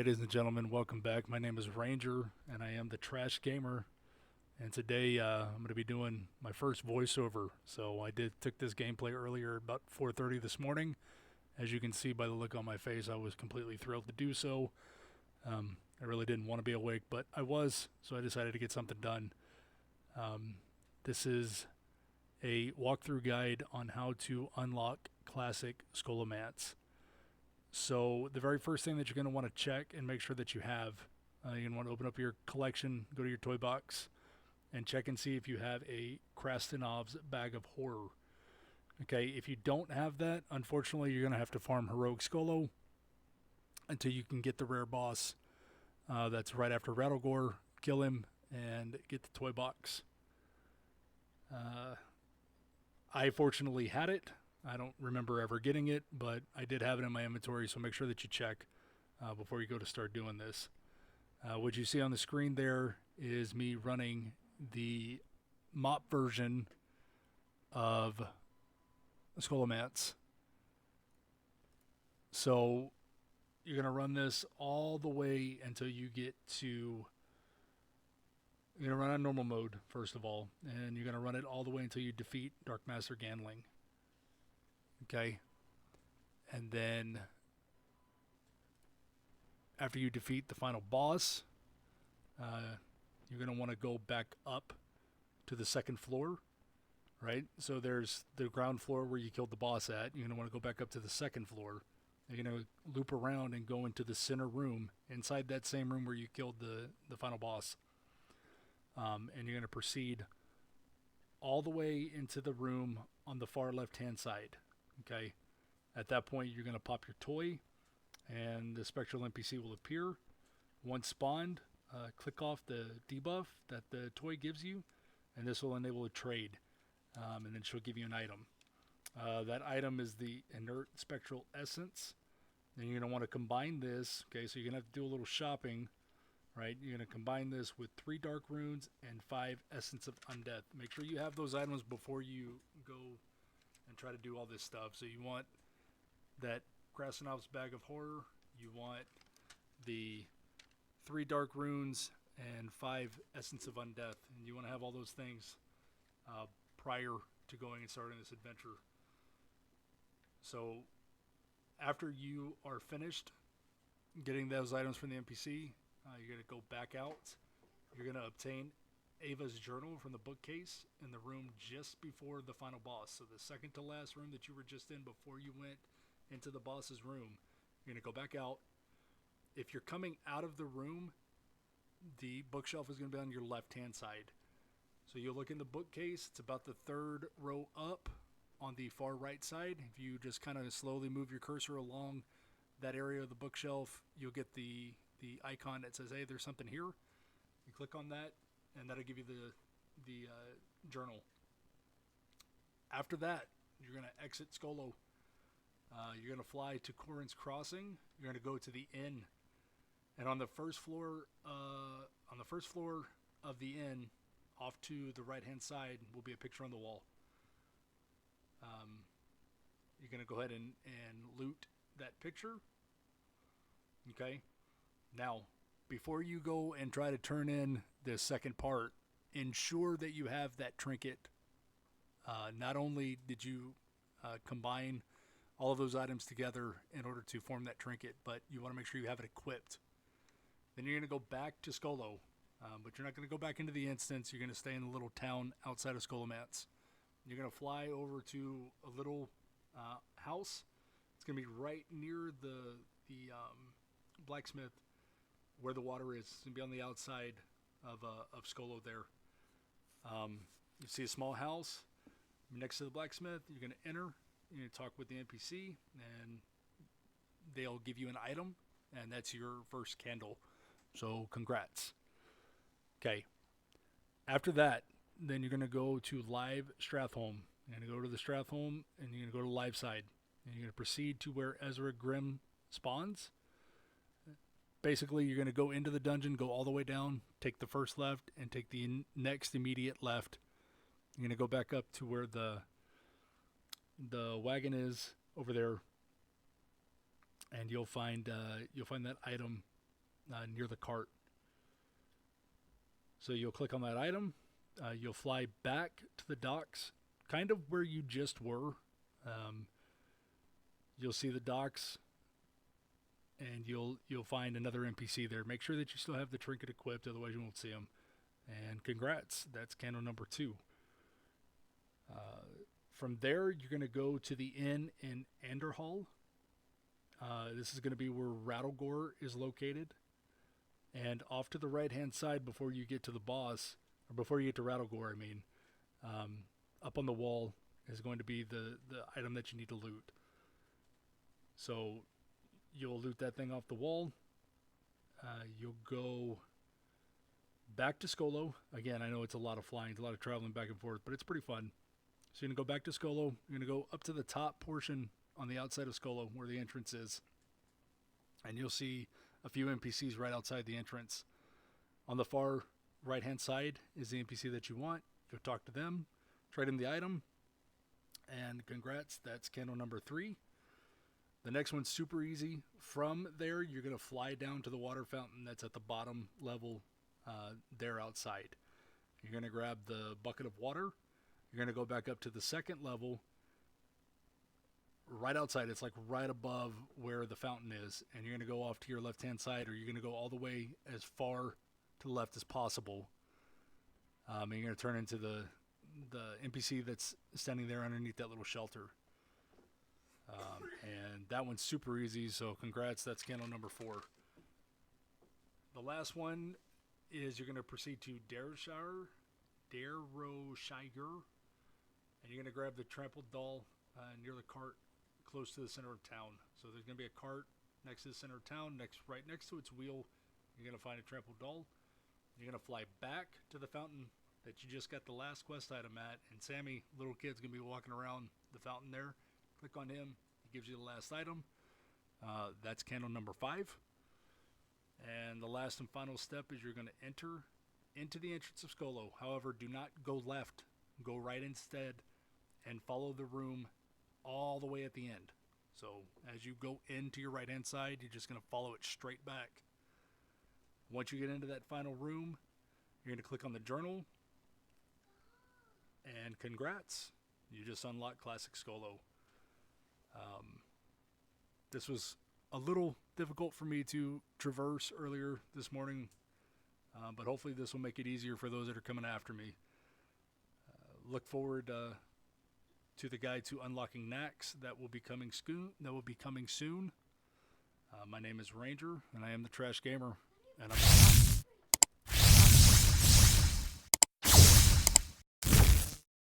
Ladies and gentlemen, welcome back. My name is Ranger, and I am the Trash Gamer. And today I'm going to be doing my first voiceover. So I took this gameplay earlier about 4:30 this morning. As you can see by the look on my face, I was completely thrilled to do so. I really didn't want to be awake, but I was, so I decided to get something done. This is a walkthrough guide on how to unlock classic Scholomance. So the very first thing that you're going to want to check and make sure that you have, you're going to want to open up your collection, go to your toy box, and check and see if you have a Krastenov's Bag of Horror. Okay, if you don't have that, unfortunately, you're going to have to farm Heroic Skolo until you can get the rare boss. That's right after Rattlegore. Kill him and get the toy box. I fortunately had it. I don't remember ever getting it, but I did have it in my inventory, so make sure that you check before you go to start doing this. What you see on the screen there is me running the mop version of Scholomance. So you're going to run this all the way until you get to... You're going to run on normal mode, first of all, and you're going to run it all the way until you defeat Dark Master Ganling. Okay, and then after you defeat the final boss, you're going to want to go back up to the second floor, right? So there's the ground floor where you killed the boss at. You're going to want to go back up to the second floor. You're going to loop around and go into the center room, inside that same room where you killed the final boss. And you're going to proceed all the way into the room on the far left-hand side. Okay, at that point you're going to pop your toy and the spectral NPC will appear. Once spawned, click off the debuff that the toy gives you, and this will enable a trade, and then she'll give you an item. That item is the inert spectral essence. Then you're going to want to combine this. Okay, so you're going to have to do a little shopping, right? You're going to combine this with 3 dark runes and 5 essence of undeath. Make sure you have those items before you go and try to do all this stuff. So you want that Krastenov's Bag of Horror, you want the 3 dark runes and 5 essence of undeath, and you want to have all those things prior to going and starting this adventure. So after you are finished getting those items from the NPC, you're going to go back out. You're going to obtain Ava's journal from the bookcase in the room just before the final boss. So the second to last room that you were just in before you went into the boss's room. You're going to go back out. If you're coming out of the room, the bookshelf is going to be on your left-hand side. So you'll look in the bookcase. It's about the 3rd row up on the far right side. If you just kind of slowly move your cursor along that area of the bookshelf, you'll get the icon that says, hey, there's something here. You click on that, and that'll give you the journal. After that, you're going to exit Skolo. You're going to fly to Corin's Crossing. You're going to go to the inn, and on the first floor of the inn, off to the right-hand side, will be a picture on the wall. You're going to go ahead and loot that picture. Okay. Now, before you go and try to turn in this second part, ensure that you have that trinket. Not only did you combine all of those items together in order to form that trinket, but you want to make sure you have it equipped. Then you're going to go back to Skolo, but you're not going to go back into the instance. You're going to stay in the little town outside of Scholomance. You're going to fly over to a little house. It's going to be right near the blacksmith where the water is. It's going to be on the outside of Skolo there. You see a small house next to the blacksmith. You're going to enter. You're going to talk with the NPC, and they'll give you an item, and that's your first candle. So congrats. Okay. After that, then you're going to go to Live Strathholm. You're going to go to the Strathholm, and you're going to go to Live Side. And you're going to proceed to where Ezra Grimm spawns. Basically, you're going to go into the dungeon, go all the way down, take the first left, and take the next immediate left. You're going to go back up to where the wagon is over there, and you'll find that item near the cart. So you'll click on that item. You'll fly back to the docks, kind of where you just were. You'll see the docks, and you'll find another NPC there. Make sure that you still have the trinket equipped, otherwise you won't see them. And congrats, that's candle number 2. From there, you're going to go to the inn in Anderhall. This is going to be where Rattlegore is located. And off to the right-hand side before you get to the boss, or before you get to Rattlegore, I mean, up on the wall is going to be the item that you need to loot. So you'll loot that thing off the wall. You'll go back to Scolo. Again, I know it's a lot of flying, it's a lot of traveling back and forth, but it's pretty fun. So you're going to go back to Scolo. You're going to go up to the top portion on the outside of Scolo where the entrance is. And you'll see a few NPCs right outside the entrance. On the far right-hand side is the NPC that you want. Go talk to them, trade them the item, and congrats, that's candle number 3. The next one's super easy. From there, you're going to fly down to the water fountain that's at the bottom level there outside. You're going to grab the bucket of water. You're going to go back up to the second level. Right outside, it's like right above where the fountain is. And you're going to go off to your left-hand side, or you're going to go all the way as far to the left as possible. And you're going to turn into the NPC that's standing there underneath that little shelter. And that one's super easy, so congrats, that's candle number 4. The last one is you're going to proceed to Darrowshire, and you're going to grab the trampled doll near the cart close to the center of town. So there's going to be a cart next to the center of town, right next to its wheel. You're going to find a trampled doll. You're going to fly back to the fountain that you just got the last quest item at, and Sammy, little kid's going to be walking around the fountain there. Click on him. He gives you the last item. That's candle number 5. And the last and final step is you're going to enter into the entrance of Scolo. However, do not go left. Go right instead and follow the room all the way at the end. So as you go into your right-hand side, you're just going to follow it straight back. Once you get into that final room, you're going to click on the journal. And congrats. You just unlocked Classic Scolo. This was a little difficult for me to traverse earlier this morning, but hopefully this will make it easier for those that are coming after me. Look forward to the guide to unlocking Nax that will be coming soon. My name is Ranger, and I am the Trash Gamer, and I'm out.